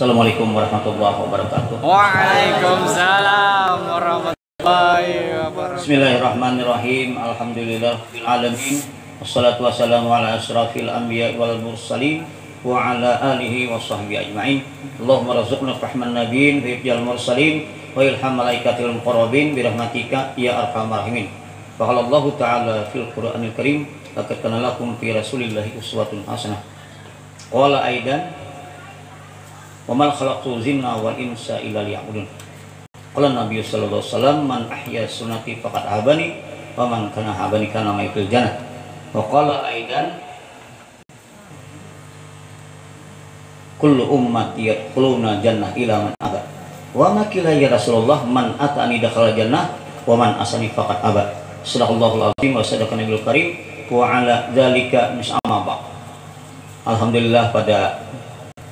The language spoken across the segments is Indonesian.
Assalamualaikum warahmatullahi wabarakatuh. Waalaikumsalam warahmatullahi wabarakatuh. Bismillahirrahmanirrahim. Alhamdulillahirabbil alamin. Wassalatu wassalamu ala asyrafil anbiya wal mursalin wa ala alihi washabbihi ajmain. Allahumma rzuqna fahman nabiyyin wa ibjal mursalin wa ilham malaikatil muqarrabin bi rahmatika ya arhamar rahimin. Qala Allah ta'ala fil Qur'anil Karim, laqad kana lakum fi Rasulillahi uswatun hasanah. Qala aidan wa mal khalaqtu jinna wal insa illa liya'budun. Qala Nabi sallallahu alaihi wasallam, man ahya sunnati faqad habani wa man kana habani kana ma'il jannah. Wa qala aidan kullu ummati yadkhuluna jannah ila man aba. Wa ma qila ya Rasulullah, man atani dakhala jannah wa man asani faqad aba. Sadaqallahul azim wa sadaqa nabiyul karim wa ala dzalika mis'ama ba. Alhamdulillah, pada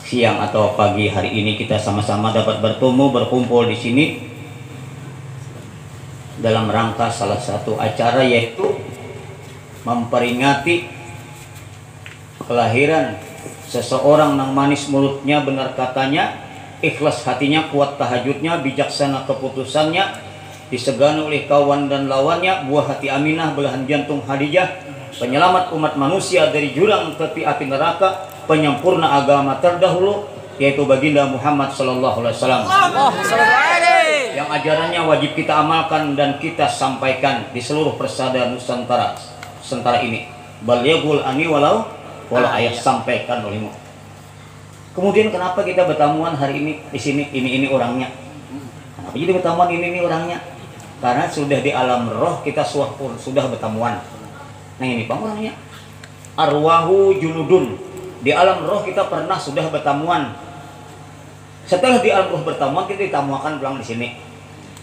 siang atau pagi hari ini kita sama-sama dapat bertemu berkumpul di sini dalam rangka salah satu acara, yaitu memperingati kelahiran seseorang yang manis mulutnya, benar katanya, ikhlas hatinya, kuat tahajudnya, bijaksana keputusannya, disegani oleh kawan dan lawannya, buah hati Aminah, belahan jantung Hadijah, penyelamat umat manusia dari jurang tepi api neraka, penyempurna agama terdahulu, yaitu baginda Muhammad sallallahu alaihi wasallam, yang ajarannya wajib kita amalkan dan kita sampaikan di seluruh persada Nusantara ini. Balighul ani walau ayat, sampaikan olehmu. Kemudian kenapa kita bertamuan hari ini di sini? Ini orangnya. Kenapa jadi bertamuan ini orangnya? Karena sudah di alam roh kita sudah bertamuan. Nah ini orangnya. Arwahu junudun. Di alam roh kita pernah sudah bertamuan. Setelah di alam roh bertamuan, kita ditamuakan pulang di sini.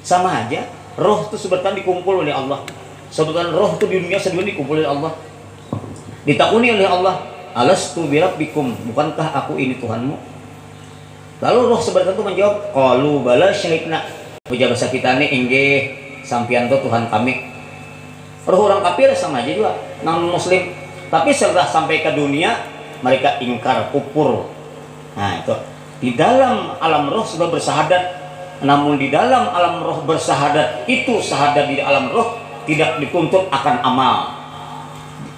Sama aja, roh itu sebenarnya dikumpul oleh Allah. Sebenarnya roh itu di dunia sebenarnya dikumpul oleh Allah. Ditakuni oleh Allah, alastu birabbikum, bukankah aku ini Tuhanmu? Lalu roh sebenarnya itu menjawab, qalu bala syahidna. Ujar bahasa kita ini, inggih sampian itu Tuhan kami. Roh orang kafir sama aja juga, non muslim. Tapi setelah sampai ke dunia, mereka ingkar, kufur. Nah itu di dalam alam roh sudah bersahadat, namun di dalam alam roh bersahadat itu, sahadat di alam roh tidak dituntut akan amal.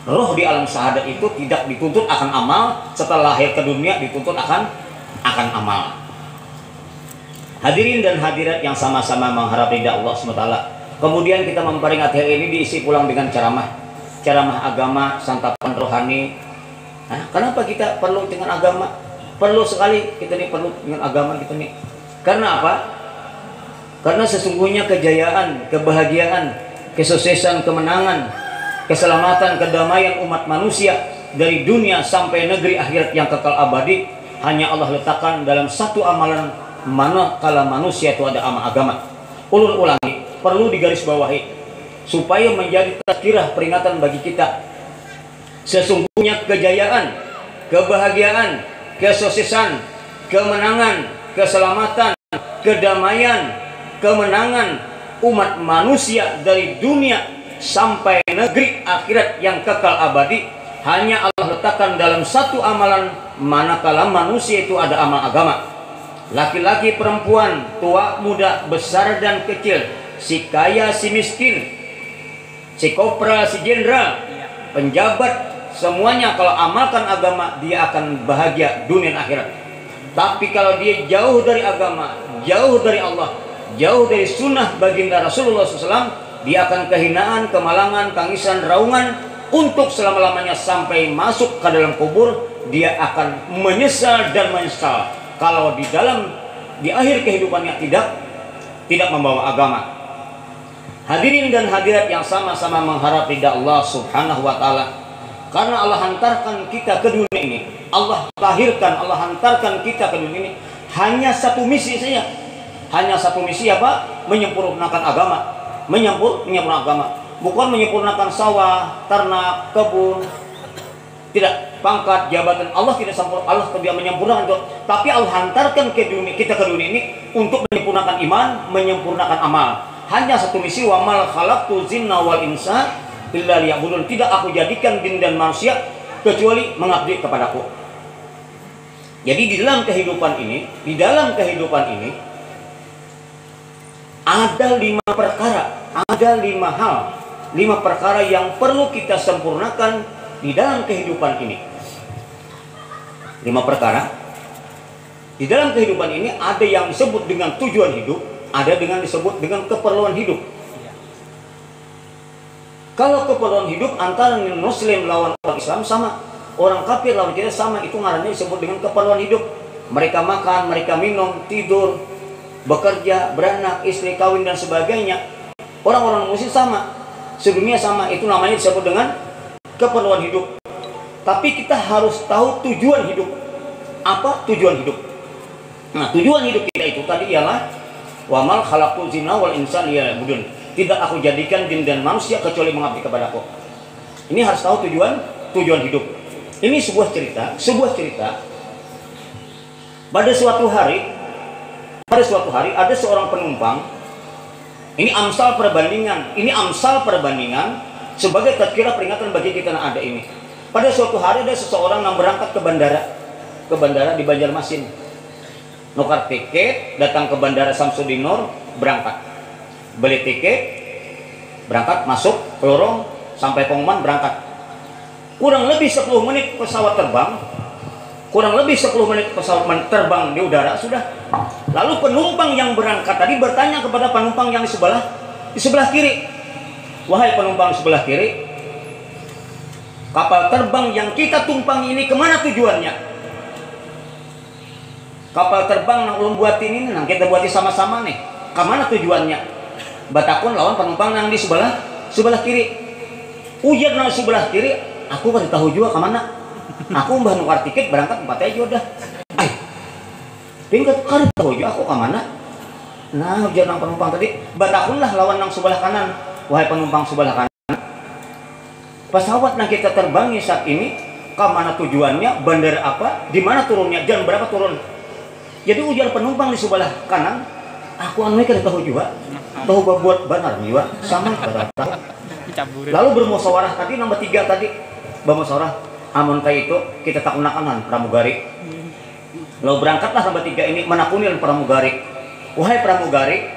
Roh di alam sahadat itu tidak dituntut akan amal. Setelah lahir ke dunia dituntut akan amal. Hadirin dan hadirat yang sama-sama mengharap ridha Allah SWT. Kemudian kita memperingati hari ini diisi pulang dengan ceramah agama, santapan rohani. Nah, kenapa kita perlu dengan agama? Perlu sekali kita nih, perlu dengan agama kita nih. Karena apa? Karena sesungguhnya kejayaan, kebahagiaan, kesuksesan, kemenangan, keselamatan, kedamaian umat manusia dari dunia sampai negeri akhirat yang kekal abadi hanya Allah letakkan dalam satu amalan, manakala manusia itu ada amal agama. Ulun ulangi, perlu digarisbawahi supaya menjadi tazkirah, peringatan bagi kita. Sesungguhnya kejayaan, kebahagiaan, kesuksesan, kemenangan, keselamatan, kedamaian, kemenangan umat manusia dari dunia sampai negeri akhirat yang kekal abadi hanya Allah letakkan dalam satu amalan, manakala manusia itu ada amal agama. Laki-laki, perempuan, tua, muda, besar dan kecil, si kaya, si miskin, si kopra, si jenderal, penjabat, semuanya kalau amalkan agama dia akan bahagia dunia dan akhirat. Tapi kalau dia jauh dari agama, jauh dari Allah, jauh dari sunnah baginda Rasulullah SAW, dia akan kehinaan, kemalangan, tangisan, raungan untuk selama-lamanya sampai masuk ke dalam kubur. Dia akan menyesal dan menyesal kalau di akhir kehidupannya tidak membawa agama. Hadirin dan hadirat yang sama-sama mengharap ridha Allah Subhanahu wa taala. Karena Allah hantarkan kita ke dunia ini, Allah lahirkan, Allah hantarkan kita ke dunia ini hanya satu misi saja. Hanya satu misi, apa? Menyempurnakan agama. Menyempurnakan agama. Bukan menyempurnakan sawah, ternak, kebun. Tidak, pangkat, jabatan. Allah tidak sempurna, Allah tidak menyempurnakan itu. Tapi Allah hantarkan kita ke dunia ini untuk menyempurnakan iman, menyempurnakan amal. Hanya satu misi, wa mal khalaqtu jinna wal insa illa liya'budun. Tidak aku jadikan jin dan manusia kecuali mengabdi kepadaku. Jadi di dalam kehidupan ini ada 5 perkara, ada 5 hal, 5 perkara yang perlu kita sempurnakan di dalam kehidupan ini. 5 perkara di dalam kehidupan ini, ada yang disebut dengan tujuan hidup, ada dengan disebut dengan keperluan hidup. Kalau keperluan hidup antara Muslim lawan orang Islam sama, orang kafir lawan kita sama, itu ngarannya disebut dengan keperluan hidup. Mereka makan, mereka minum, tidur, bekerja, beranak, istri, kawin dan sebagainya. Orang-orang Muslim sama, sedunia sama, itu namanya disebut dengan keperluan hidup. Tapi kita harus tahu tujuan hidup. Apa tujuan hidup? Nah, tujuan hidup kita itu tadi ialah wa mal khalaqul jinna wal insa liya'budun. Tidak aku jadikan jin dan manusia kecuali mengabdi kepadaku. Ini harus tahu tujuan hidup. Ini sebuah cerita. Pada suatu hari ada seorang penumpang. Ini amsal perbandingan sebagai tazkirah peringatan bagi kita yang ada ini. Pada suatu hari ada seseorang yang berangkat ke bandara di Banjarmasin. Nukar tiket, datang ke bandara Samsudin Nur, berangkat. Beli tiket, berangkat, masuk ke lorong, sampai pengumuman, berangkat. Kurang lebih 10 menit pesawat terbang di udara sudah. Lalu penumpang yang berangkat tadi bertanya kepada penumpang yang di sebelah kiri, wahai penumpang sebelah kiri, kapal terbang yang kita tumpangi ini kemana tujuannya? Kapal terbang yang ulun buatin ini, nah kita buatin sama-sama nih, kemana tujuannya? Batakun lawan penumpang yang di sebelah kiri. Ujar nang sebelah kiri, aku kan tahu juga kemana. Aku mbah nukar tiket berangkat 4 aja udah. Ay, tingkat kan tahu juga aku kemana. Nah ujar nang penumpang tadi, batakun lah lawan nang sebelah kanan. Wahai penumpang sebelah kanan, pesawat yang kita terbangi saat ini kemana tujuannya, bandara apa, di mana turunnya, jam berapa turun. Jadi ujar penumpang di sebelah kanan, aku anu kan tahu juga. Tahu buat benar juga sama pada tahu. Lalu bermusyawarah tadi nomor 3 tadi, bermusyawarah amun kayak itu kita tak gunakan pramugari. Lalu berangkatlah nomor 3 ini menakunil pramugari. Wahai pramugari,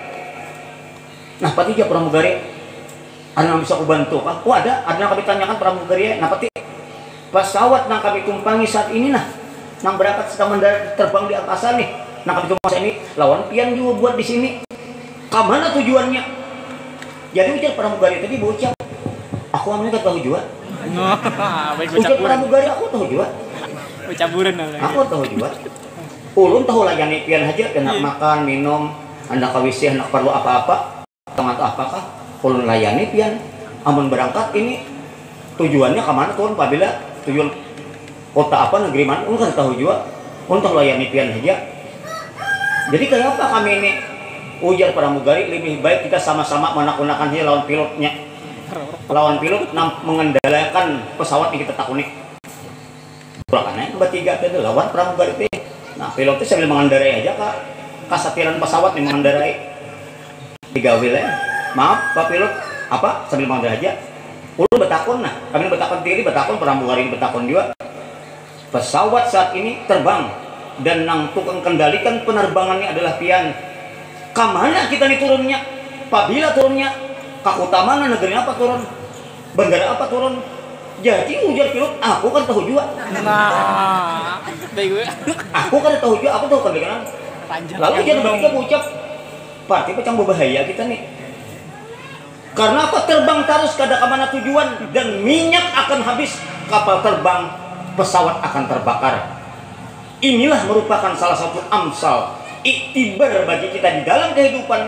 nah pati aja pramugari, ada yang bisa aku bantu kah? Oh ada yang kami tanyakan pramugari, nah pati pesawat yang kami tumpangi saat ini nah, yang berangkat sedang mendarat terbang di angkasa nih, nah kami tumpangi ini lawan pian juga buat di sini. Kemana tujuannya? Jadi ujar pramugari tadi bocah, aku ambil tahu juga. Ujar pramugari aku tahu juga. Aku tahu juga. Ulun tahu layani pian aja, kena makan, minum, anda kawisi, anda perlu apa-apa, atau apakah ulun layani pian. Amun berangkat ini tujuannya kemana tuh? Apabila tujuan kota apa, negeri mana, ulun kan tahu juga. Ulun tahu layani pian aja. Jadi kenapa kami ini? Ujar pramugari, lebih baik kita sama-sama menakunakan dia lawan pilotnya. Lawan pilot mengendalikan pesawat yang kita takuni. Pulakannya bertiga itu lawan pramugari itu. Nah pilotnya sambil mengendarai aja kak kasatiran pesawat yang mengendarai. Digawil ya. Maaf pak pilot, apa sambil mengendarai aja. Ulun betakun, nah kami betakun diri, betakun pramugari betakun juga. Pesawat saat ini terbang dan yang tukang kendalikan penerbangannya adalah pian. Kamana kita nih turunnya? Apabila turunnya, kakutaman negeri apa turun? Bandara apa turun? Jadi ujar pilot, aku kan tahu juga. Nah, aku kan tahu juga, aku tahu kan dengan. Lalu jangan berarti ucap, pasti pecah berbahaya kita nih. Karena apa? Terbang terus kada kemana tujuan dan minyak akan habis, kapal terbang, pesawat akan terbakar. Inilah merupakan salah satu amsal iktibar bagi kita di dalam kehidupan.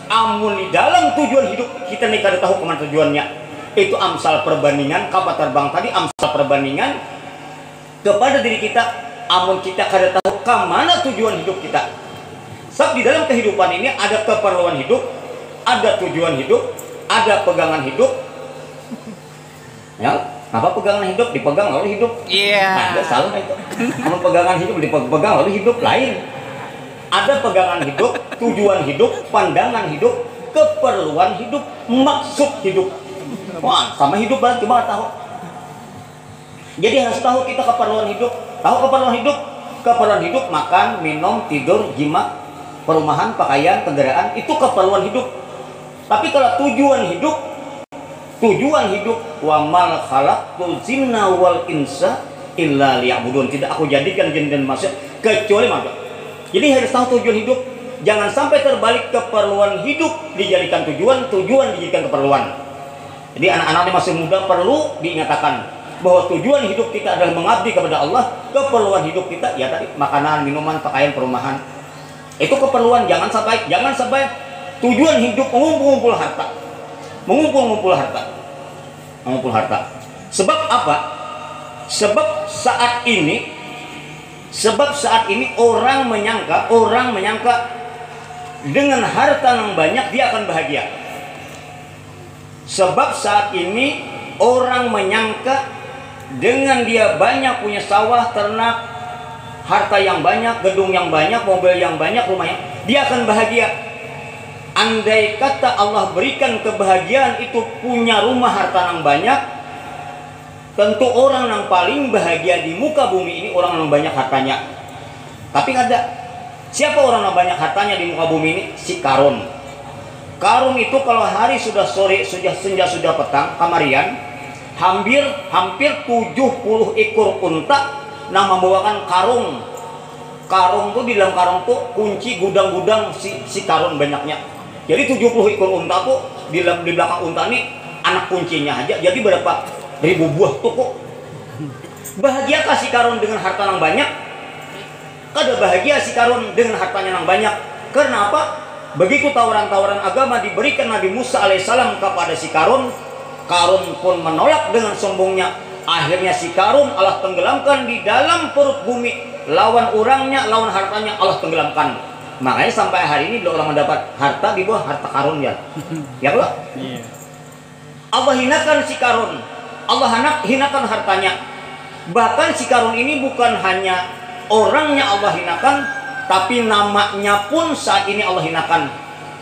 Amun di dalam tujuan hidup kita nih kada tahu kemana tujuannya. Itu amsal perbandingan kapal terbang tadi, amsal perbandingan kepada diri kita. Amun kita kada tahu kemana tujuan hidup kita. Sebab di dalam kehidupan ini ada keperluan hidup, ada tujuan hidup, ada pegangan hidup. Ya, apa pegangan hidup? Dipegang lalu hidup. Iya. Nah, salah itu. Amun pegangan hidup dipegang lalu hidup lain. Ada pegangan hidup, tujuan hidup, pandangan hidup, keperluan hidup, maksud hidup. Wah, sama hidup banget, coba tahu. Jadi harus tahu kita keperluan hidup. Tahu keperluan hidup, Keperluan hidup makan, minum, tidur, jima, perumahan, pakaian, kendaraan, itu keperluan hidup. Tapi kalau tujuan hidup wa mal khalaqtul jinna wal insa illa liya'budun, tidak aku jadikan jin dan manusia kecuali manusia. Jadi harus tahu tujuan hidup. Jangan sampai terbalik, keperluan hidup dijadikan tujuan, tujuan dijadikan keperluan. Jadi anak-anak yang masih muda perlu diingatkan bahwa tujuan hidup kita adalah mengabdi kepada Allah. Keperluan hidup kita ya tadi makanan, minuman, pakaian, perumahan. Itu keperluan. Jangan sampai tujuan hidup mengumpul harta. Mengumpul harta. Sebab apa? Sebab saat ini orang menyangka dengan harta yang banyak dia akan bahagia. Sebab saat ini orang menyangka dengan dia banyak punya sawah, ternak, harta yang banyak, gedung yang banyak, mobil yang banyak, rumahnya, dia akan bahagia. Andai kata Allah berikan kebahagiaan itu punya rumah, harta yang banyak, tentu orang yang paling bahagia di muka bumi ini orang yang banyak hartanya. Tapi ada siapa orang yang banyak hartanya di muka bumi ini? Si Karun. Karun itu kalau hari sudah sore, sudah senja, sudah petang, kamarian, hampir 70 ekor unta yang membawakan karung. Karung tuh, di dalam karung tuh kunci gudang-gudang si Karun banyaknya. Jadi 70 ekor unta tuh di belakang unta ini anak kuncinya aja. Jadi berapa ribu buah tuh kok. Bahagiakah si Karun dengan harta yang banyak? Kada bahagia si Karun dengan hartanya yang banyak. Karena apa? Begitu tawaran-tawaran agama diberikan Nabi Musa alaihissalam kepada si Karun, Karun pun menolak dengan sombongnya. Akhirnya si Karun Allah tenggelamkan di dalam perut bumi. Lawan orangnya, lawan hartanya Allah tenggelamkan. Makanya sampai hari ini bila orang mendapat harta di bawah harta Karun ya. Ya Allah. Allah hinakan si Karun. Allah hinakan hartanya. Bahkan si Karun ini bukan hanya orangnya Allah hinakan, tapi namanya pun saat ini Allah hinakan.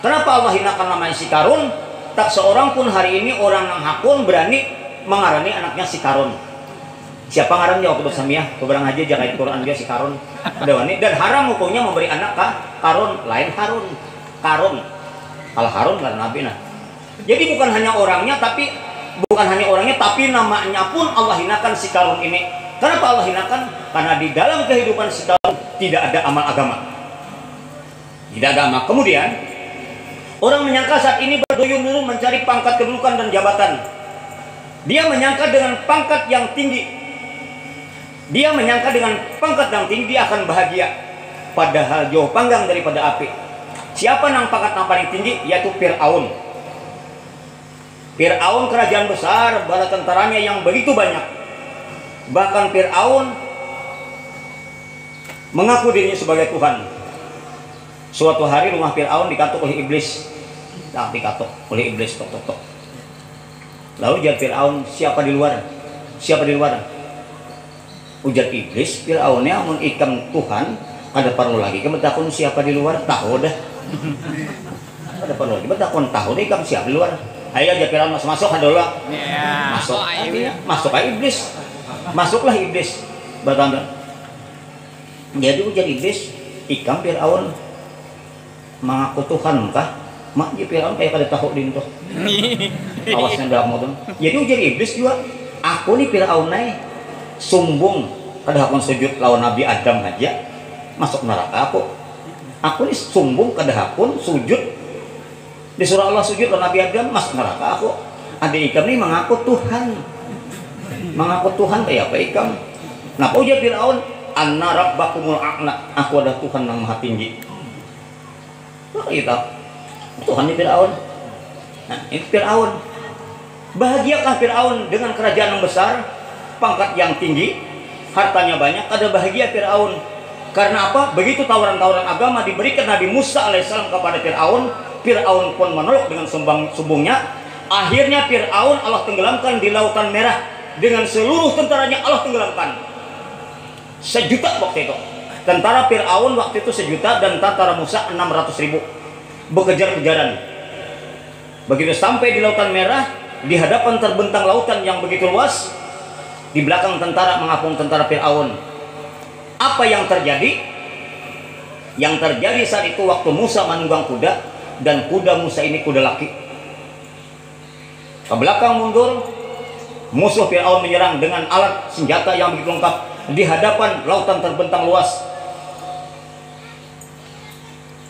Kenapa Allah hinakan namanya si Karun? Tak seorang pun hari ini orang yang hakun berani mengarani anaknya si Karun. Siapa ngarannya waktu bersamia? Keberang aja jaga Quran dia si Karun. Dan haram hukumnya memberi anak Karun, lain Harun. Kalau Harun kan Nabi nah. Jadi bukan hanya orangnya tapi namanya pun Allah hinakan si Karun ini. Kenapa Allah hinakan? Karena di dalam kehidupan si Karun tidak ada amal agama. Tidak ada amal. Kemudian orang menyangka saat ini berduyun-duyun mencari pangkat kedudukan dan jabatan. Dia menyangka dengan pangkat yang tinggi. Dia akan bahagia. Padahal jauh panggang daripada api. Siapa yang pangkat yang paling tinggi? Yaitu Fir'aun. Fir'aun kerajaan besar, bala tentaranya yang begitu banyak. Bahkan Fir'aun mengaku dirinya sebagai Tuhan. Suatu hari rumah Fir'aun dikatuk oleh iblis. Tok. Lalu ujar Fir'aun, siapa di luar? Ujar iblis, Fir'aunnya mun ikam Tuhan, kada perlu lagi kebetakun siapa di luar, tahu dah. Kada perlu lagi betakun tahu deh ikam siapa di luar. Ayo aja Fir'aun masuk dulu. Masuk aja iblis. Masuklah iblis. Bertanda. Jadi ujar iblis, ikam Fir'aun mengaku Tuhan kah? Mak Fir'aun kayak kada tahu dinto. Awasnya dah mau dong. Jadi ujar iblis juga, aku nih Fir'aun naik sombong kada hakun sujud lawan Nabi Adam aja masuk neraka aku nih sombong kada hakun sujud disuruh Allah sujud lawan Nabi Adam masuk neraka aku. Adik ikam nih mengaku Tuhan kayak apa ikam? Nah ujar Fir'aun, anna rabbakumul a'la, aku adalah Tuhan yang maha tinggi. Wah kita Tuhannya Fir'aun. Nah ini Fir'aun. Bahagiakah Fir'aun dengan kerajaan yang besar, pangkat yang tinggi, hartanya banyak? Ada bahagia Fir'aun. Karena apa? Begitu tawaran-tawaran agama diberikan Nabi Musa alaihissalam kepada Fir'aun, Fir'aun pun menolak dengan sombongnya. Akhirnya Fir'aun Allah tenggelamkan di Lautan Merah dengan seluruh tentaranya. Allah tenggelamkan 1 juta waktu itu. Tentara Fir'aun waktu itu 1 juta dan tentara Musa 600.000 berkejar-kejaran. Begitu sampai di Lautan Merah, di hadapan terbentang lautan yang begitu luas, di belakang tentara mengapung tentara Fir'aun. Apa yang terjadi? Yang terjadi saat itu waktu Musa menunggang kuda, dan kuda Musa ini kuda laki. Ke belakang mundur, musuh Fir'aun menyerang dengan alat senjata yang begitu lengkap di hadapan lautan terbentang luas.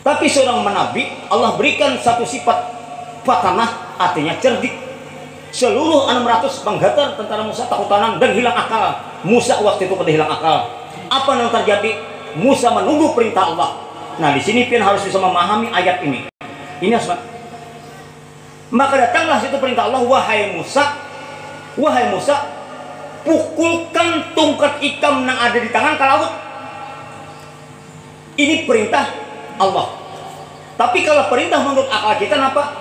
Tapi seorang menabi Allah berikan satu sifat fatanah, artinya cerdik. Seluruh 600 penggatar tentara Musa takutanan dan hilang akal. Musa waktu itu pada hilang akal. Apa yang terjadi? Musa menunggu perintah Allah. Nah, di sini Pian harus bisa memahami ayat ini. Ini asma. Maka datanglah situ perintah Allah, wahai Musa, pukulkan tongkat hitam yang ada di tangan ke laut. Ini perintah Allah. Tapi kalau perintah menurut akal kita apa?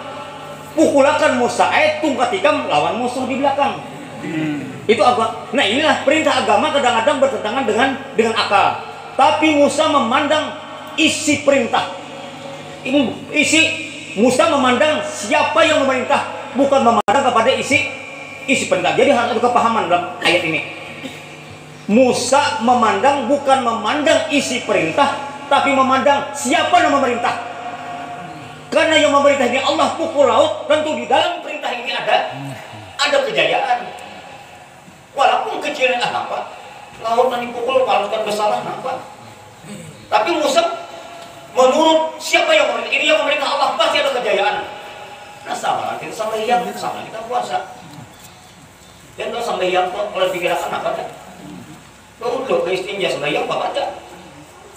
Pukulakan Musa, tongkat hitam lawan musuh di belakang. Itu agama. Nah, inilah perintah agama kadang-kadang bertentangan dengan akal. Tapi Musa memandang isi perintah. Ini isi Musa memandang siapa yang memerintah, bukan memandang kepada isi perintah. Jadi harus ada kepahaman dalam ayat ini. Musa memandang bukan memandang isi perintah, tapi memandang siapa yang memerintah. Karena yang memerintah ini Allah pukul laut, tentu di dalam perintah ini ada kejayaan. Walaupun kecilnya apa? Laut nanti pukul lautan besar apa? Tapi Musa menurut siapa yang memerintah? Ini yang memerintah Allah, pasti ada kejayaan. Nah, sama kita sampai yang sama kita puasa. Dan kalau sampai yang kalau dikirakan apa kan? Kalau udah ke istinja sampai yang apa aja.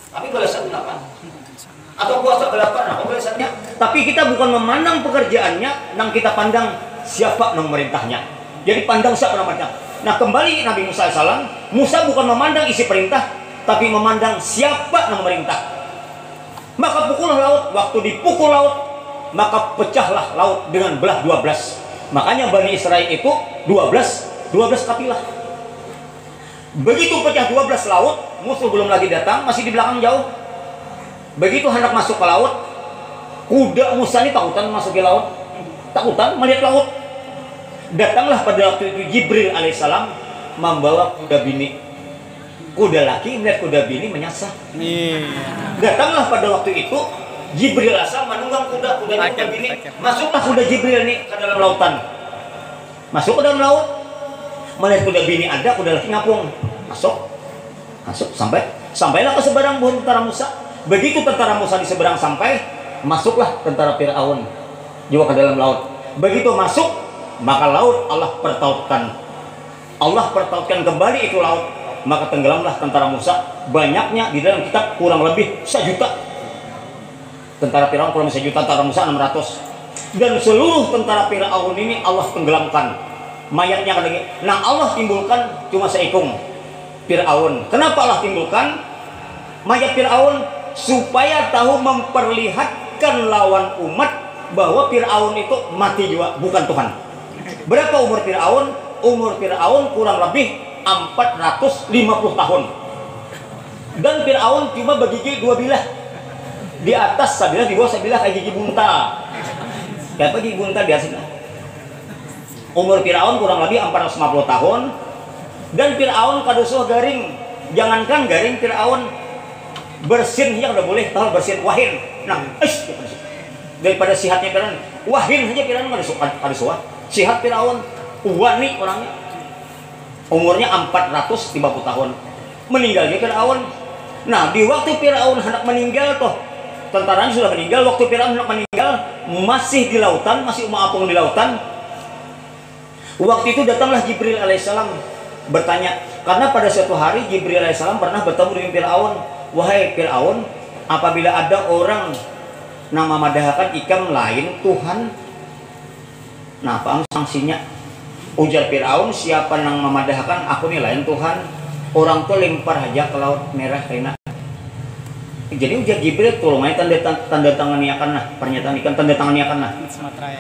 Tapi balasan apa? Atau puasa balapan apa balasannya? Tapi kita bukan memandang pekerjaannya, nang kita pandang siapa yang memerintahnya. Jadi pandang siapa yang memerintah. Nah, kembali Nabi Musa AS, Musa bukan memandang isi perintah, tapi memandang siapa yang memerintah. Maka pukullah laut. Waktu dipukul laut, maka pecahlah laut dengan belah 12. Makanya Bani Israel itu 12 kapilah. Begitu pecah 12 laut, musuh belum lagi datang, masih di belakang jauh. Begitu hendak masuk ke laut, kuda Musa ini takutan masuk ke laut, takutan melihat laut. Datanglah pada waktu itu Jibril alaihissalam membawa kuda bini. Kuda laki melihat kuda bini menyasar. Datanglah pada waktu itu Jibril alaihissalam menunggang kuda bini. Masuklah kuda Jibril ini ke dalam lautan. Masuk ke dalam laut. Melihat kuda bini ada, kuda laki ngapung. Masuk sampailah ke seberang tentara Musa. Begitu tentara Musa di seberang sampai, masuklah tentara Fir'aun juga ke dalam laut. Begitu masuk, maka laut Allah pertautkan kembali itu laut, maka tenggelamlah tentara Musa. Banyaknya di dalam kitab kurang lebih 1 juta. Tentara Fir'aun kurang lebih 1 juta, tentara Musa 600. Dan seluruh tentara Fir'aun ini Allah tenggelamkan. Mayatnya lagi. Nah, Allah timbulkan cuma seekung Fir'aun. Kenapa Allah timbulkan mayat Fir'aun? Supaya tahu memperlihatkan lawan umat bahwa Fir'aun itu mati juga, bukan Tuhan. Berapa umur Fir'aun? Umur Fir'aun kurang lebih 450 tahun. Dan Fir'aun cuma bergigi 2 bilah. Di atas sabilah, di bawah sabilah kayak gigi bunta. Kayak gigi bunta di atas. Umur Fir'aun kurang lebih 450 tahun. Dan Fir'aun kadosuh garing. Jangankan garing, Fir'aun bersin ya udah boleh, tahu bersin wahin. Nah, daripada sihatnya Fir'aun, wahin saja Fir'aun kadosuh. Sihat Fir'aun, wani orangnya. Umurnya 450 tahun. Meninggalnya Fir'aun. Nah, di waktu Fir'aun hendak meninggal toh, tentaranya sudah meninggal. Waktu Fir'aun hendak meninggal, masih di lautan, masih apung di lautan. Waktu itu datanglah Jibril alaihissalam bertanya, karena pada suatu hari Jibril alaihissalam pernah bertemu dengan Fir'aun. Wahai Fir'aun, apabila ada orang yang memadahkan ikam lain Tuhan, nah apa sanksinya? Ujar Fir'aun, siapa yang memadahkan aku nih lain Tuhan, orang tuh lempar aja ke laut merah kena. Jadi ujar Jibril, tolong aja tanda tangan akan nah, pernyataan ikan tanda tangan akan nah.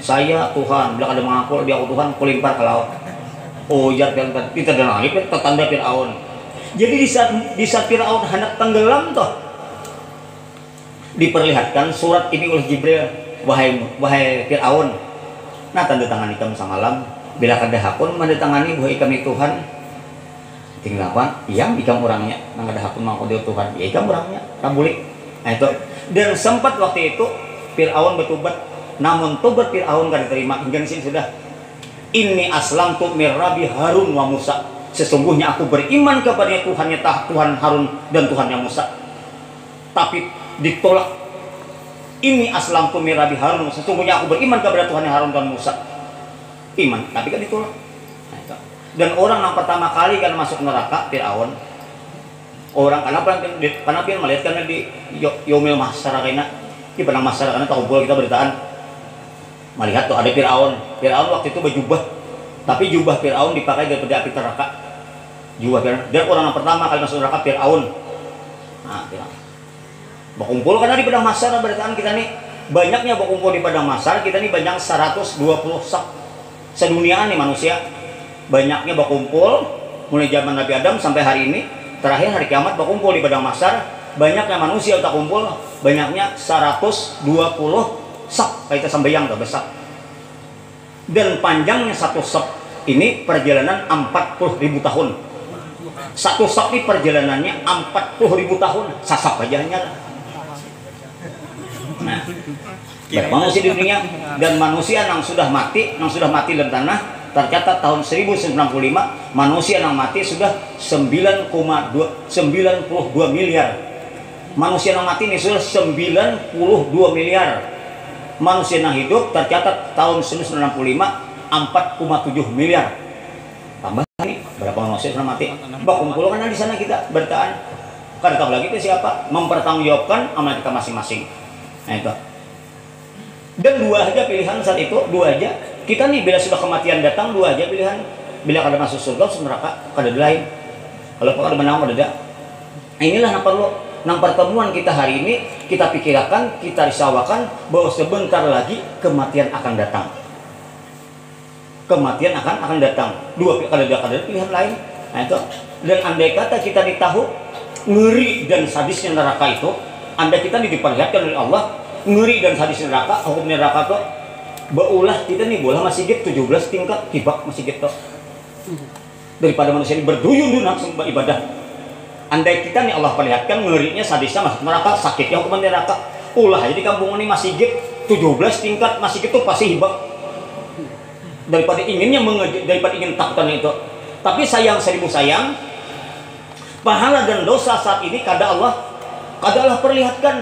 Saya Tuhan, bila ada mengaku dia aku Tuhan, aku lempar ke laut. Ujar Fir'aun, kita dan lagi tanda Fir'aun. Jadi di saat Fir'aun hendak tenggelam toh, diperlihatkan surat ini oleh Jibril, wahai Fir'aun, nah tanda tangan ikam samalam, bila kada hakun mendatangani bahwa ikam itu Tuhan, tinggalan yang ikam orangnya nang ada hakun mangko dia Tuhan ya ikam orangnya kabuli. Nah itu dan sempat waktu itu Fir'aun bertobat, namun tobat Fir'aun gak diterima hingga sini sudah inni aslamtu mirrabi Harun wa Musa, sesungguhnya aku beriman kepada Tuhan Harun dan Tuhannya Musa, tapi ditolak. Ini aslamtu mirrabi Harun, sesungguhnya aku beriman kepada Tuhan Harun dan Musa, iman tapi kan ditolak. Nah, itu. Dan orang yang pertama kali kan masuk neraka Fir'aun, orang karena dia melihat karena di Yomil Masyarakat di padang masyarakat kita kumpul kita beritaan melihat tuh ada Fir'aun waktu itu berjubah, tapi jubah Fir'aun dipakai daripada api neraka. Jubah Fir'aun dan orang yang pertama kali masuk neraka Fir'aun. Nah, Fir'aun berkumpul karena di padang masyarakat beritaan kita nih banyaknya berkumpul di padang masyarakat kita nih banyak 120 sak sedunia nih manusia banyaknya berkumpul mulai zaman Nabi Adam sampai hari ini terakhir hari kiamat berkumpul di padang masyarakat. Banyaknya manusia tak kumpul, banyaknya 120 sak kayak sambayang tak besar. Dan panjangnya satu sak ini perjalanan 40.000 tahun. Satu sak ini perjalanannya 40.000 tahun. Sasap aja hanya. Nah, manusia di dunia dan manusia yang sudah mati dalam tanah tercatat tahun 1095 manusia yang mati sudah 9,92 miliar. Manusia yang mati ini sudah 92 miliar. Manusia yang hidup tercatat tahun 1965 4,7 miliar. Tambah nih berapa manusia yang mati? Kumpulkan di sana kita bertahan. Kan tahu lagi itu siapa? Mempertanggungjawabkan amal kita masing-masing. Nah itu. Dan dua aja pilihan saat itu, dua aja. Kita nih bila sudah kematian datang dua aja pilihan. Bila kada masuk surga, masuk neraka, kada lain. Kalau kada menang kada. Inilah yang perlu. Nang pertemuan kita hari ini kita pikirkan, kita risaukan bahwa sebentar lagi kematian akan datang. Kematian akan datang. Dua kada pilihan lain. Nah itu. Dan andai kata kita ditahu ngeri dan sadisnya neraka itu, andai kita diperlihatkan oleh Allah ngeri dan sadisnya neraka, hukum neraka itu baulah kita nih bola masih gitu 17 tingkat tibak masih gitu. Daripada manusia ini berduyun-duyun langsung ibadah. Andai kita nih Allah perlihatkan ngerinya sadisnya masuk neraka, sakitnya hukuman neraka. Ulah jadi kampung ini masih gitu 17 tingkat masih gitu pasti hibak. Daripada ingin takutan itu. Tapi sayang seribu sayang, pahala dan dosa saat ini kada Allah perlihatkan.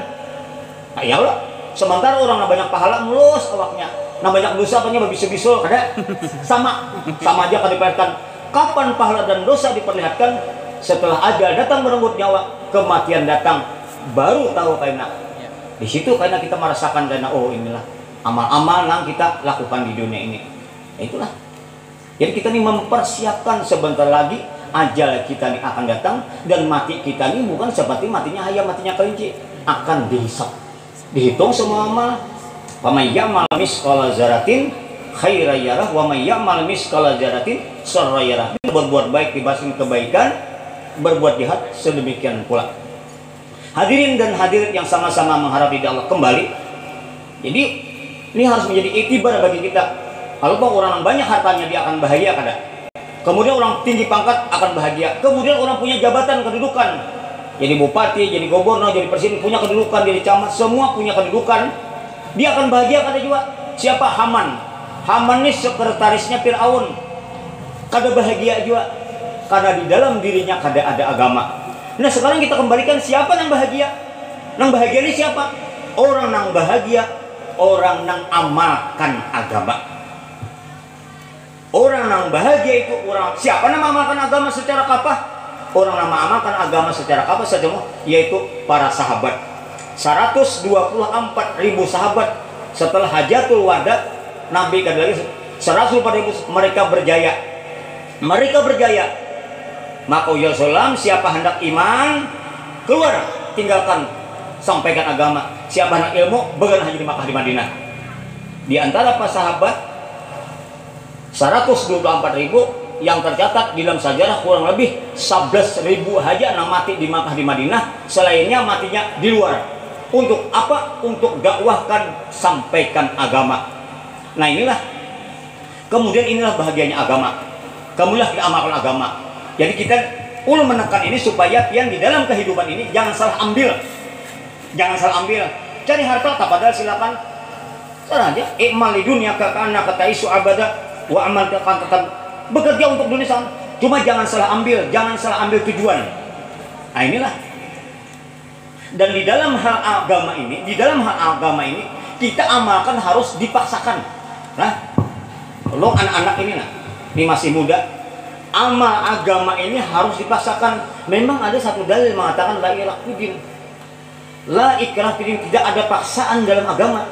Nah, ya Allah, sementara orang yang banyak pahala mulus awaknya, nah banyak dosa apanya berbisul-bisul kada sama aja kada diperlihatkan. Kapan pahala dan dosa diperlihatkan? Setelah ajal datang merenggut nyawa, kematian datang, baru tahu karena di situ karena kita merasakan karena oh inilah amal-amal yang kita lakukan di dunia ini. Ya, itulah. Jadi kita ini mempersiapkan sebentar lagi ajal kita ini akan datang dan mati kita ini bukan seperti matinya ayam, matinya kelinci, akan dihisap, dihitung semua amal. Wa may ya'mal misqala dzarratin khairan yarah wa may ya'mal misqala dzarratin syarran yarah. Berbuat baik dibanding kebaikan, berbuat jahat sedemikian pula. Hadirin dan hadirat yang sama-sama mengharap ridha Allah kembali. Jadi ini harus menjadi iktibar bagi kita. Kalau orang yang banyak hartanya dia akan bahagia kada. Kemudian orang tinggi pangkat akan bahagia. Kemudian orang punya jabatan kedudukan. Jadi bupati, jadi gubernur, jadi presiden punya kedudukan, jadi camat, semua punya kedudukan. Dia akan bahagia kada juga. Siapa? Haman. Haman ini sekretarisnya Fir'aun. Kada bahagia juga. Karena di dalam dirinya kada ada agama. Nah sekarang kita kembalikan siapa yang bahagia? Yang bahagia ini siapa? Orang yang bahagia, orang yang amalkan agama. Orang yang bahagia itu orang siapa yang mengamalkan agama secara kapah? Orang yang mengamalkan agama secara kapah saja, yaitu para sahabat. 124.000 sahabat setelah Hajatul Wada, Nabi kata lagi 124.000 mereka berjaya. Mereka berjaya. Maka ya salam siapa hendak iman keluar tinggalkan sampaikan agama. Siapa hendak ilmu began haji di Makkah di Madinah. Di antara para sahabat 124.000 yang tercatat di dalam sejarah kurang lebih 11.000 haji yang mati di Makkah di Madinah, selainnya matinya di luar. Untuk apa? Untuk dakwahkan sampaikan agama. Nah inilah kemudian inilah bahagianya agama. Kamulah kita amalkan agama. Jadi kita ulun menekan ini supaya pian di dalam kehidupan ini jangan salah ambil. Jangan salah ambil. Cari harta tak padahal silakan. Salah aja. I'mal li dunya ka kana kataisu abada wa amal ka tetap bekerja untuk dunia sana. Cuma jangan salah ambil, jangan salah ambil tujuan. Nah inilah. Dan di dalam hal agama ini, kita amalkan harus dipaksakan. Nah, lo anak-anak ini ini masih muda, amal agama ini harus dipaksakan. Memang ada satu dalil mengatakan la ikrah fid. La ikrah fid, tidak ada paksaan dalam agama.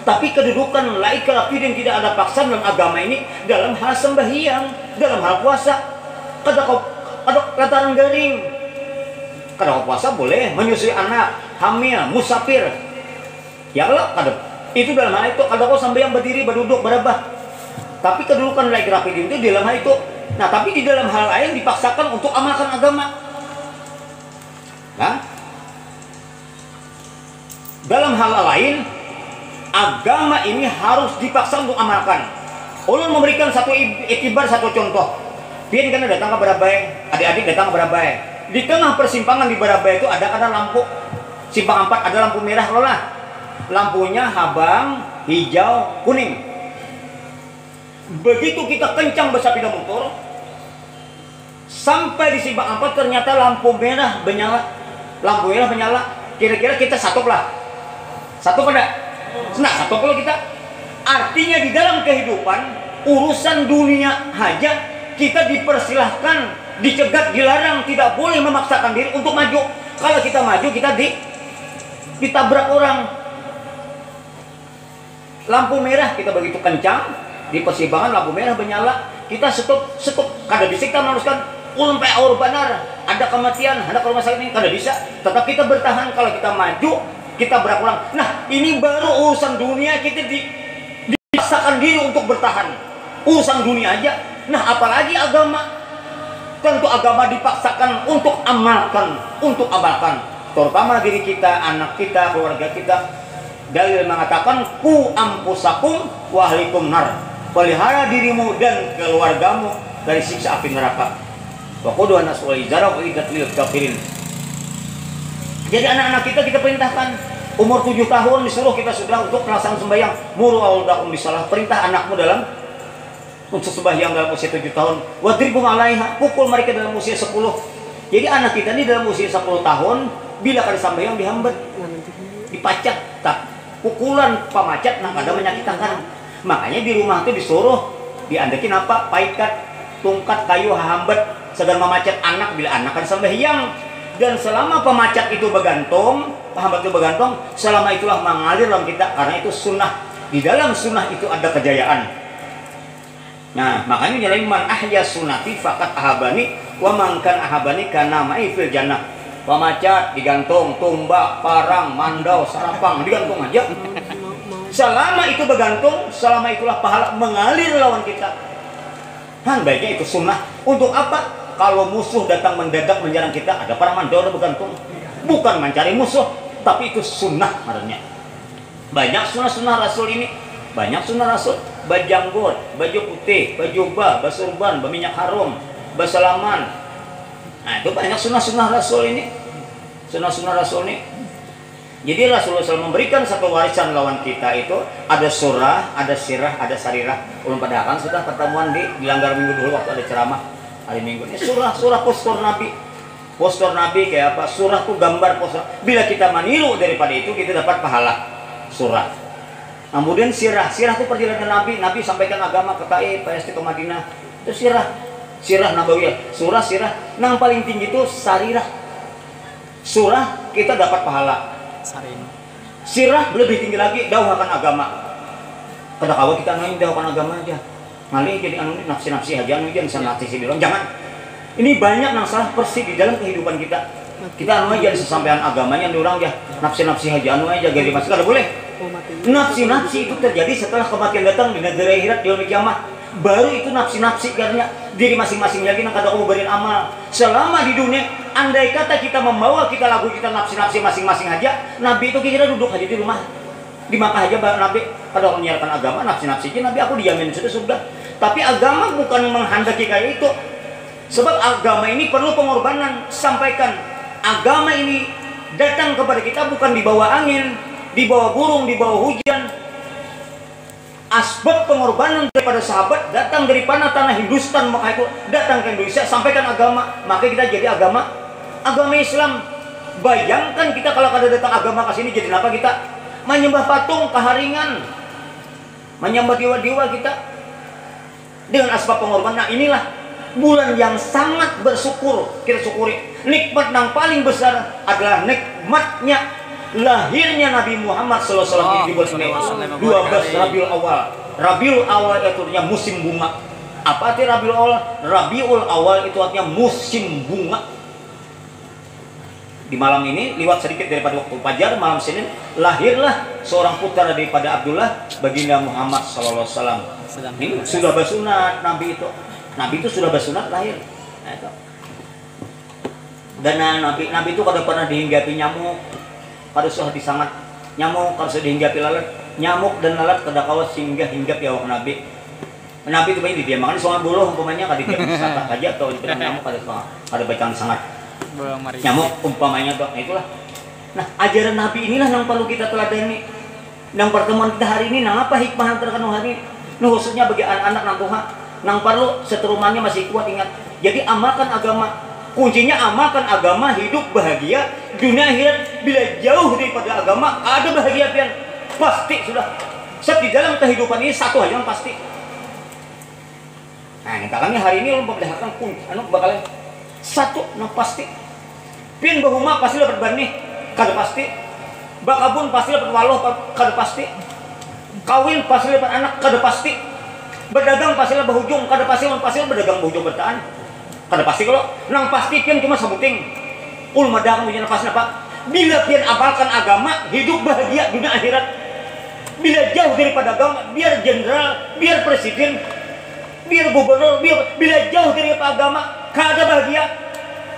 Tapi kedudukan la ikrah fid, tidak ada paksaan dalam agama ini dalam hal sembahyang, dalam hal puasa. Kada kataran garing. Kada puasa boleh, menyusui anak, hamil, musafir. Ya Allah, kada. Itu dalam hal itu kada kau sembahyang berdiri, berduduk, berabah. Tapi kedudukan la ikrah fid itu dalam hal itu. Nah, tapi di dalam hal lain dipaksakan untuk amalkan agama. Nah, dalam hal lain agama ini harus dipaksa untuk amalkan. Ulun memberikan satu itibar, satu contoh. Pian karena datang ke Barabai, adik-adik datang ke Barabai. Di tengah persimpangan di Barabai itu ada lampu. Simpang 4 ada lampu merah lola. Lampunya habang, hijau, kuning. Begitu kita kencang bersepeda motor, sampai di simpang 4 ternyata lampu merah menyala. Lampu merah menyala. Kira-kira kita satu lah. Satu pada. Nah, satu kalau kita. Artinya di dalam kehidupan urusan dunia aja kita dipersilahkan, dicegat, dilarang, tidak boleh memaksakan diri untuk maju. Kalau kita maju, kita ditabrak orang. Lampu merah kita begitu kencang di persimpangan, lampu merah menyala, kita stop. Kada bisa kita meneruskan ulun PAur benar, ada kematian, ada rumah sakit ini kada bisa. Tetap kita bertahan. Kalau kita maju, kita berulang. Nah, ini baru urusan dunia kita dipaksakan diri untuk bertahan. Urusan dunia aja. Nah, apalagi agama. Tentu agama dipaksakan untuk amalkan, terutama diri kita, anak kita, keluarga kita. Dalil mengatakan ku ampusakum wa ahlikum nar. Pelihara dirimu dan keluargamu dari siksa api neraka. Wa qudwa nasul izara wa idat lil kafirin. Jadi anak-anak kita perintahkan umur 7 tahun disuruh kita sudah untuk melaksanakan sembahyang. Muru auladakum bisalah, perintah anakmu dalam untuk sembahyang dalam usia 7 tahun. Wadribum alaiha, pukul mereka dalam usia 10. Jadi anak kita ini dalam usia 10 tahun bila kada sembahyang dihambat, dipacat, tak pukulan pemacat nak ada menyakitkan. Makanya di rumah itu disuruh diandekin apa? Paikat, tungkat, kayu hambat sedang memacat anak bila anak kan sembahyang. Dan selama pemacat itu bergantung, hambat itu bergantung, selama itulah mengalir dalam kita, karena itu sunnah. Di dalam sunnah itu ada kejayaan. Nah, makanya nyalain man ahya sunnati fakat ahabani wa man kan ahabani kana ma'i fil jannah. Pemacat digantung, tumbak, parang, mandau, sarapang digantung aja. Selama itu bergantung, selama itulah pahala mengalir lawan kita. Baiknya itu sunnah. Untuk apa? Kalau musuh datang mendadak menyerang kita, ada parang mandau bergantung. Bukan mencari musuh, tapi itu sunnah adanya. Banyak sunnah-sunnah Rasul ini. Banyak sunnah Rasul. Bajanggot, baju putih, baju bah, basurban, berminyak harum, bersalaman. Nah, itu banyak sunnah-sunnah Rasul ini. Sunnah-sunnah Rasul ini. Jadi Rasulullah SAW memberikan satu warisan lawan kita itu. Ada surah, ada sirah, ada sarirah. Ulun pada akan sudah pertemuan di Langgar Minggu dulu waktu ada ceramah hari Minggu. Ini surah postur Nabi. Postur Nabi kayak apa? Surah itu gambar postur. Bila kita meniru daripada itu, kita dapat pahala surah. Kemudian sirah itu perjalanan Nabi sampaikan agama ke Taif, ke Madinah. Itu sirah nabawiyah. Surah, sirah. Yang paling tinggi itu sarirah. Surah kita dapat pahala. Sirah lebih tinggi lagi, dauhakan agama. Kada kawa kita ngain dauhakan agama aja. Ngalih jadi nafsi-nafsi aja anu jangan nafsi bilang jangan. Ini banyak yang salah persis di dalam kehidupan kita. Kita aja sesampaian agamanya orang ya nafsi-nafsi aja aja jadi masih kada boleh. Nafsi-nafsi itu terjadi setelah kematian datang di negara akhirat di kiamat. Baru itu nafsi-nafsi karena diri masing-masing lagi yang kada mau beri amal. Selama di dunia, andai kata kita membawa kita lagu kita nafsi-nafsi masing-masing aja, Nabi itu kira duduk aja di rumah. Di Makkah aja Nabi kada menyiarkan agama nafsi-nafsi aja Nabi aku dijamin sudah surga. Tapi agama bukan menghendaki kayak itu. Sebab agama ini perlu pengorbanan. Sampaikan, agama ini datang kepada kita bukan di bawah angin, di bawah burung, di bawah hujan. Asbab pengorbanan daripada sahabat datang dari tanah Hindustan, maka itu datang ke Indonesia, sampaikan agama, maka kita jadi agama Islam. Bayangkan kita kalau ada datang agama ke sini, jadi apa kita? Menyembah patung, keharingan, menyembah dewa-dewa kita dengan asbab pengorbanan. Nah, inilah bulan yang sangat bersyukur, kita syukuri. Nikmat yang paling besar adalah nikmatnya lahirnya Nabi Muhammad SAW di bulan 12 Rabiul Awal. Rabiul Awal itu artinya musim bunga. Apa arti Rabiul Awal? Rabiul Awal itu artinya musim bunga. Di malam ini, lewat sedikit daripada waktu fajar, malam Senin, lahirlah seorang putra daripada Abdullah, baginda Muhammad SAW. Ini sudah bersunat Nabi itu. Nabi itu sudah bersunat lahir. Nah, itu. Dan Nabi itu kada pernah dihinggapi nyamuk, kada sudah disangat nyamuk, kada sudah dihinggapi lalat. Nyamuk dan lalat kada kawas hinggap ya awak Nabi. Nabi itu banyak diam, makanya soal buluh umpamanya kada diam sangat aja atau dibilang nyamuk kada bacaan sangat. Nyamuk umpamanya tuh, nah itulah. Nah, ajaran Nabi inilah yang perlu kita teladani. Nang pertemuan kita hari ini, nang apa hikmah yang terkandung hari ini? Nah, khususnya bagi anak-anak nang Tuhan, nang perlu seterumannya masih kuat, ingat. Jadi amalkan agama. Kuncinya amalkan agama, hidup bahagia dunia akhirat. Bila jauh daripada agama, ada bahagia pian. Pasti sudah. Sebab di dalam kehidupan ini satu hal yang pasti. Nah, kalian hari ini lo memperlihatkan bakalan satu, nah pasti. Pian bahuma pasti dapat bani, kada pasti. Bakabun pasti dapat waloh, kada pasti. Kawin pasti dapat anak, kada pasti. Berdagang pasti dapat bahujung, kada pasti. Pasti berdagang bahujung bertahan. Kada pasti kalau nang pasti pian cuma sebuting. Ulmadakan punya nafas apa? Bila pian amalkan agama, hidup bahagia dunia akhirat. Bila jauh daripada agama, biar jenderal, biar presiden, biar gubernur, bila jauh dari agama, kada bahagia.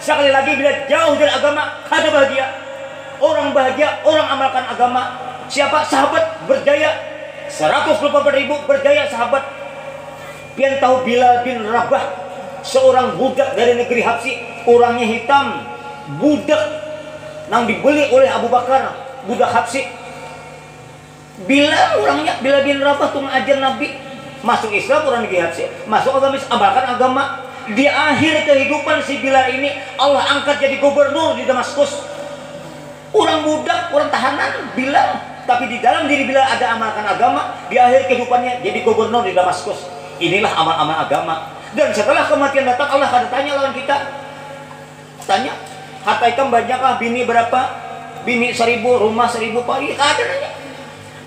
Sekali lagi, bila jauh dari agama, kada bahagia. Orang bahagia, orang amalkan agama. Siapa? Sahabat berjaya. 124.000 berjaya sahabat. Pian tahu Bilal bin Rabah, seorang budak dari negeri Habsi, orangnya hitam, budak yang dibeli oleh Abu Bakar, budak Habsi. Bilal bin Rabah tuh ngajar Nabi, masuk Islam orang negeri Habsi, masuk agama, amalkan agama. Di akhir kehidupan si Bilal ini Allah angkat jadi gubernur di Damaskus. Orang budak, orang tahanan Bilal, tapi di dalam diri Bilal ada amalkan agama. Di akhir kehidupannya jadi gubernur di Damaskus. Inilah amal-amal agama. Dan setelah kematian datang, Allah akan tanya lawan kita. Tanya, harta ikam banyakkah? Bini berapa? Bini 1000, rumah 1000, pagi. Ada nanya.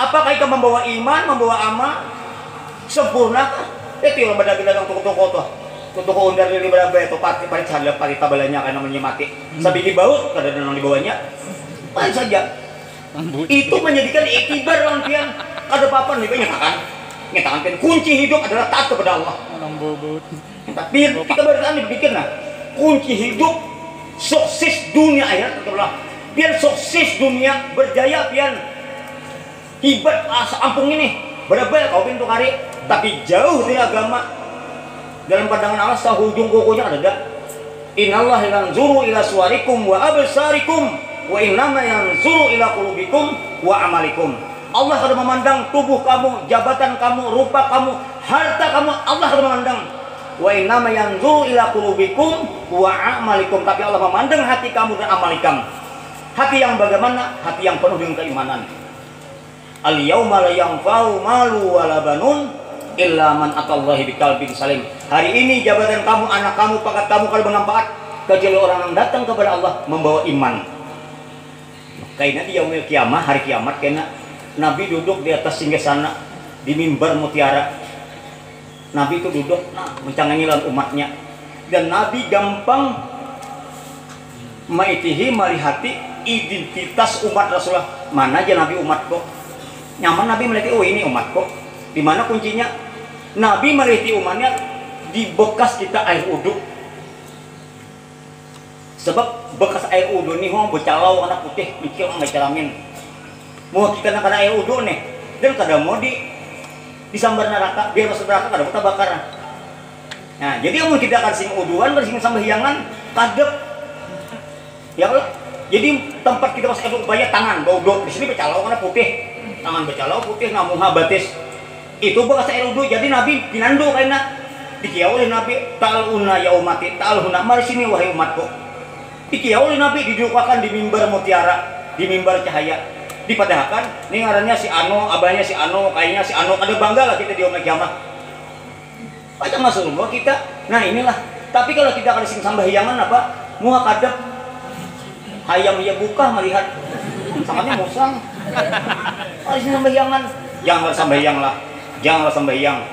Apakah ikam membawa iman, membawa amal? Sempurnakah? Itu yang berdagang toko-toko tuh. Toko undar dari berapa itu pati sadap pati tabalanya karena menyemati. Sabigi baut kada nang dibawanya. Paling saja. Itu menjadikan iktibar lawan pian. Kada papan nih nyatakan pian kunci hidup adalah taat kepada Allah. Tapi kita bertanya berpikir nah, kunci hidup sukses dunia akhirat adalah biar sukses dunia berjaya pian hebat ampung ini berapa kau pintu kari tapi jauh dari agama. Dalam pandangan Allah sahujung kukunya ada innallaha yanzuru ila suwarikum wa absarikum wa innama yanzuru ila qulubikum wa amalikum. Allah akan memandang tubuh kamu, jabatan kamu, rupa kamu, harta kamu. Allah akan memandang. Wa innama yanzuru ila qulubikum wa amalikum. Tapi Allah memandang hati kamu dan amal kamu. Hati yang bagaimana? Hati yang penuh dengan keimanan. Al yauma la yanfa'u malu wala banun illa man atallahi biqalbin salim. Hari ini jabatan kamu, anak kamu, pangkat kamu kalau bermanfaat kecuali orang yang datang kepada Allah membawa iman. Kaina di yaumil kiamah, hari kiamat, kena Nabi duduk di atas singgasana di mimbar mutiara. Nabi itu duduk mencangangi lawan umatnya. Dan Nabi gampang maitihi malihati identitas umat Rasulullah. Mana aja Nabi umat kok. Nyaman Nabi melihat, oh ini umat kok. Di mana kuncinya? Nabi meliti umatnya di bekas kita air uduk. Sebab bekas air uduk nih mau becalau anak putih mikir nggak ceramin. Mau kita nak air uduk nih, dan kada mau disambar neraka biar masuk neraka kada kita bakar. Nah, jadi amun kita kan sing uduan, kan sing sambahyangan, kadep. Ya Allah. Jadi tempat kita pas elu banyak tangan, bau di sini becalau karena putih. Tangan becalau putih namun habatis. Itu bahasa eludu. Jadi Nabi pinando karena dikiau oleh Nabi ta'aluna ya umati, ta'aluna mari sini wahai umatku. Dikiau oleh Nabi didukakan di mimbar mutiara, di mimbar cahaya. Dipadahkan ini ngarannya si Ano, abahnya si Ano, kayaknya si Ano, ada bangga lah kita di yaumul kiamah. Baca masuk rumah kita. Nah inilah. Tapi kalau kita akan sing sambahyangan apa? Muha kadep. Hayam ya buka melihat. Sangatnya musang. Kalau sing sambahyangan, jangan sambahyang lah. Janganlah sambahyang.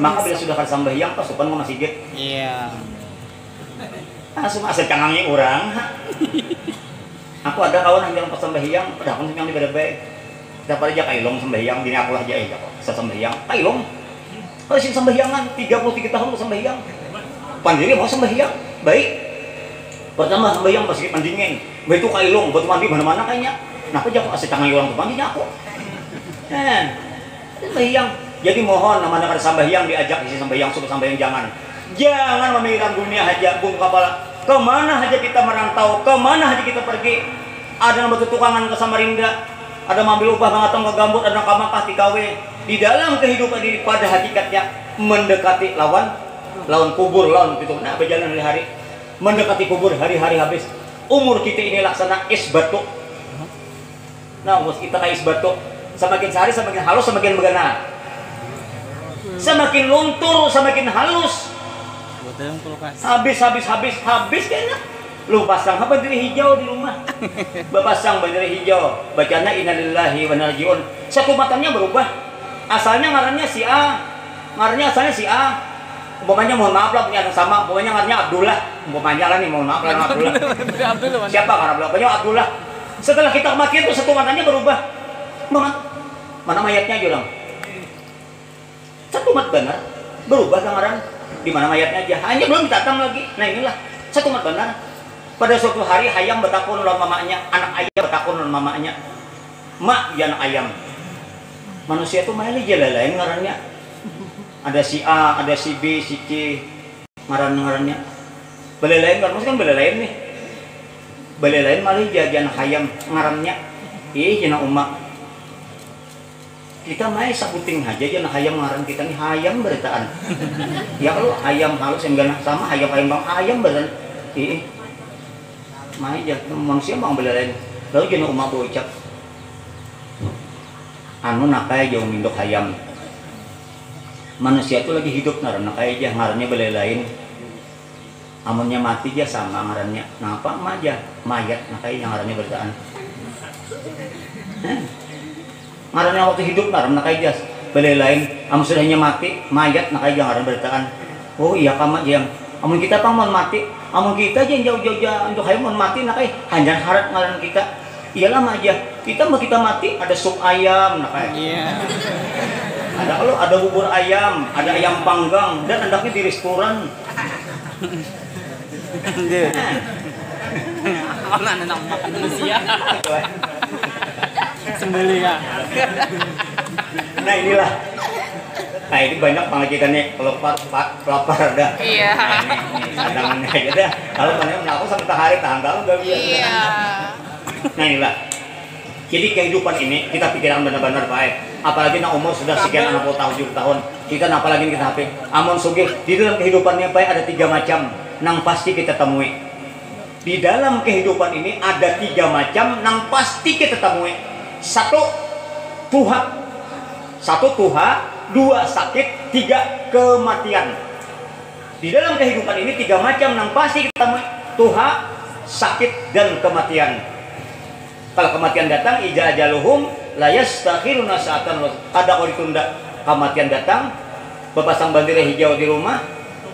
Maka bila sudah kan sambahyang pasukan ke masjid. Iya. Langsung asal cangangi orang. Aku ada kawan yang jalan pas sembahyang, padahal yang di baik. Kita pada aja kailong sembahyang, gini aku aja ya kok. Saya sembahyang, kailong. Kalau sih sembahyangan 33 tahun ke sembahyang. Pandiri mau sembahyang, baik. Pertama sembahyang pas pandingin, begitu kailong, buat mandi mana-mana kayaknya. Nah, aku jangan asal cangangi orang tuh mandinya aku. Sembahyang. Jadi mohon namanya kada sembahyang diajak isi sembahyang, suka sembahyang jangan memikirkan dunia aja, bung kepala. Kemana aja kita merantau, kemana aja kita pergi. Ada yang bertukangan ke Samarinda, ada mengambil upah bangatong ke gambut, ada kamakah tikawe. Di dalam kehidupan ini pada hakikatnya mendekati lawan kubur, lawan itu. Nah berjalan hari-hari, mendekati kubur, hari-hari habis. Umur kita ini laksana es batu. Nah umur kita kayak es batu. Semakin sehari semakin halus, semakin begana. Semakin luntur, semakin halus. Habis kayaknya. Lu pasang bendera hijau di rumah. Bapasang bendera hijau. Bacanya innalillahi wa inna ilaihi raji'un. Satu matanya berubah. Asalnya ngarannya si A. Asalnya si A. Umpamanya mohon maaf lah punya yang sama. Umpamanya ngarannya Abdullah. Umpamanya lah nih mohon maaf lah Abdullah. Siapa ngaran Abdullah? Pokoknya Abdullah. Setelah kita kematian tuh satu matanya berubah. Mana mayatnya aja dong? Satu mat benar berubah ngaran. Di mana mayatnya aja, hanya belum ditatam lagi. Nah inilah satu mat benar. Pada suatu hari hayam bertakun lawan mamanya, anak ayam bertakun lawan mamanya. Mak ya anak ayam. Manusia itu malah lain ngarannya. Ada si A, ada si B, si C, ngarannya. Belelain kan maksudnya kan belelain nih. Belelain malah jajan hayam ngarannya. Jana umak. Kita main sabuting aja jangan hayam ngaran kita nih hayam beritaan. Ya kalau hayam halus yang gana sama hayam bang hayam beran. Main aja manusia bang belalain. Lalu jangan umat bocap. Anu nakai jauh mindok hayam. Manusia itu lagi hidup nakai aja ngarannya belalain. Amunnya mati aja sama ngarannya. Napa aja mayat nakai yang ngarannya beritaan. Ngarannya waktu hidup ngaran kayak jas belelain amun sudahnya mati mayat kayak ngaran beritaan. Oh iya kamu yang amun kita pang mau mati amun kita aja jauh-jauh untuk hayam mau mati kayak hanya harap ngaran kita iyalah aja kita mau kita mati ada sup ayam kayak ada kalau ada bubur ayam ada ayam panggang dan hendaknya di restoran. Anak makan manusia. Sembeli kak. Nah inilah. Nah ini banyak pengajiannya kalau pelapar ada. Iya. Cadangannya aja dah. Kalau mana aku sampai hari tanggal gak bisa. Iya. Nah inilah. Jadi kehidupan ini kita pikiran benar-benar baik. Apalagi nak umur sudah sekian 60 tahun 70 tahun. Kita apalagi kita HP. Amun sugih di dalam kehidupannya baik ada 3 macam. Nang pasti kita temui. Di dalam kehidupan ini ada 3 macam nang pasti kita temui. Satu tuha, 2 sakit, 3 kematian. Di dalam kehidupan ini 3 macam nang pasti kita temui. Tuha, sakit dan kematian. Kalau kematian datang, ija ajaluhum la yastakhiruna sa'atan. Ada kalau ditunda kematian datang, bepasang bendera hijau di rumah.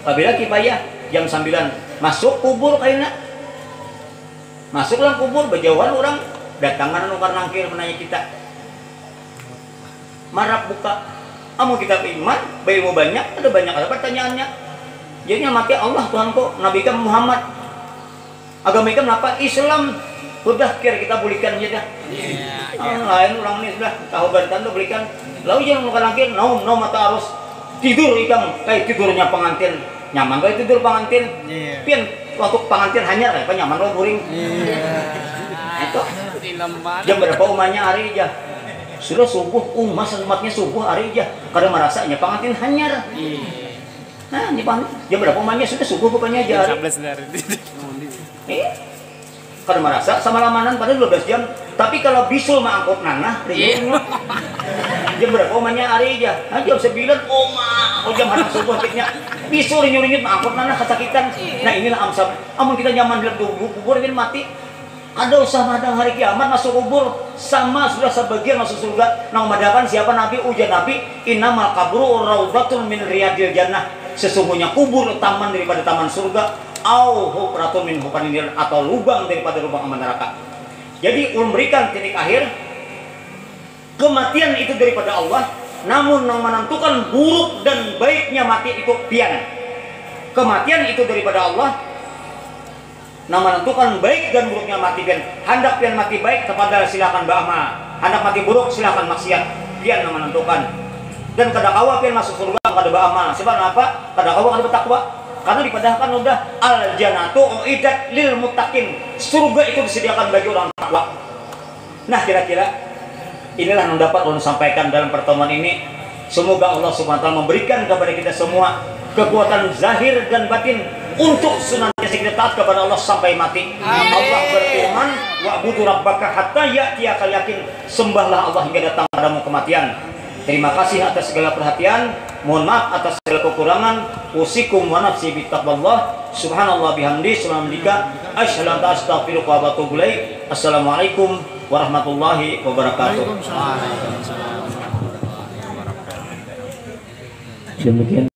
Apabila kipayah jam 9 masuk kubur kayaknya. Masuklah kubur berjauhan orang datangan nukar nangkir menanya kita. Marap buka. Amu kita beriman, berilmu banyak, ada banyak ada pertanyaannya. Jadinya mati Allah Tuhanku, Nabi kita Muhammad. Agama kita apa? Islam. Udah kira kita belikan aja dah. Lain orang ini sudah tahu berikan tuh belikan. Lalu jangan nukar nangkir, naum mata harus tidur ikan kayak tidurnya pengantin. nyaman gak tidur pengantin. Iya. Pian waktu pengantin hanyar kan nyaman lo guring. Iya. Itu Dilembar. jam berapa umahnya hari aja. Sudah subuh, umatnya subuh hari aja. Karena merasanya pengantin hanyar. Iya. Nah, jam berapa umahnya sudah subuh bukannya aja. 11 dari. Iya. Karena merasa sama lamanan pada 12 jam. Tapi kalau bisul mah angkut nanah, jam berapa umahnya hari aja. Nah, jam 9 jam hanam subuh akhirnya bisul rinyut-rinyut mah angkut nanah kesakitan. Nah, inilah amsal. Amun kita nyaman di kubur ini mati. Ada usaha madang hari kiamat masuk kubur sama sudah sebagian masuk surga. Nah, madakan siapa Nabi ujar Nabi innamal qabru raudhatun min riyadil jannah. Sesungguhnya kubur taman daripada taman surga, au hufratun min hufarinil atau lubang daripada lubang aman neraka. Jadi memberikan titik akhir kematian itu daripada Allah, namun yang menentukan buruk dan baiknya mati itu pian. Kematian itu daripada Allah, nah menentukan baik dan buruknya mati pian. Hendak pian mati baik kepada silakan ba'ama, hendak mati buruk silakan maksiat, pian yang menentukan. Dan kadakawa pian masuk surga kada ba'ama. Sebab apa? Kadakawa kada bertakwa. Karena dipadahkan udah al jannatu uiddat lil muttaqin. Surga itu disediakan bagi orang takwa. Nah, kira-kira inilah yang dapat ulun sampaikan dalam pertemuan ini. Semoga Allah Subhanahu wa taala memberikan kepada kita semua kekuatan zahir dan batin untuk senantiasa kita taat kepada Allah sampai mati. Allah berfirman, wa'budu rabbaka hatta ya'tiyakal yakin. Sembahlah Allah hingga datang padamu kematian. Terima kasih atas segala perhatian. Mohon maaf atas segala kekurangan. Usikum wa nafsi bittaqwallah. Subhanallah bihamdi subhanallah. Asyhadu an la ilaha illa anta astaghfiruka wa atubu ilaik. Assalamualaikum warahmatullahi wabarakatuh. Waalaikumsalam. Demikian